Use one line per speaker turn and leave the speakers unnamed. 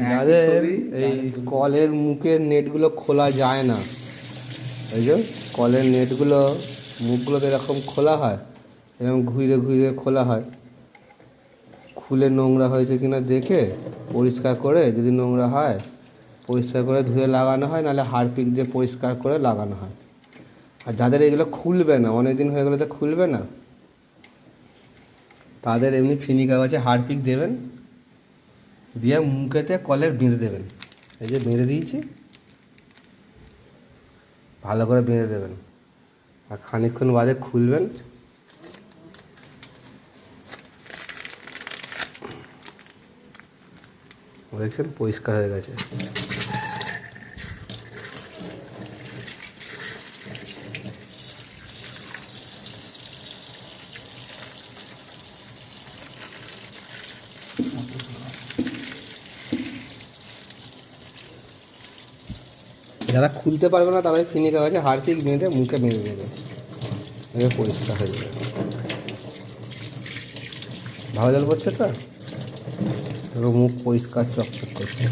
যাদের এই কলের মুখের নেটগুলো খোলা যায় না, এই যে কলের নেটগুলো মুখগুলো তো এরকম খোলা হয়, এরকম ঘুরে ঘুরে খোলা হয়, খুলে নোংরা হয়েছে কিনা দেখে পরিষ্কার করে, যদি নোংরা হয় পরিষ্কার করে ধুয়ে লাগানো হয়, নাহলে হারপিক দিয়ে পরিষ্কার করে লাগানো হয়। আর যাদের এগুলো খুলবে না, অনেক দিন হয়ে গেলে তো খুলবে না, তাদের এমনি ফিনি কাগজে হারপিক দেবেন, দিয়ে মুখেতে কলের বেঁধে দেবেন। এই যে বেঁধে দিয়েছি, ভালো করে বেঁধে দেবেন, আর খানিকক্ষণ বাদে খুলবেন। দেখছেন পরিষ্কার হয়ে গেছে। যারা খুলতে পারবে না তারা ফিনি কাগজে হারপিক বেঁধে মুখে বেঁধে দেবে, এবার পরিষ্কার হয়ে যাবে। ভালো জল পড়ছে তো, মুখ পরিষ্কার চকচক করছে।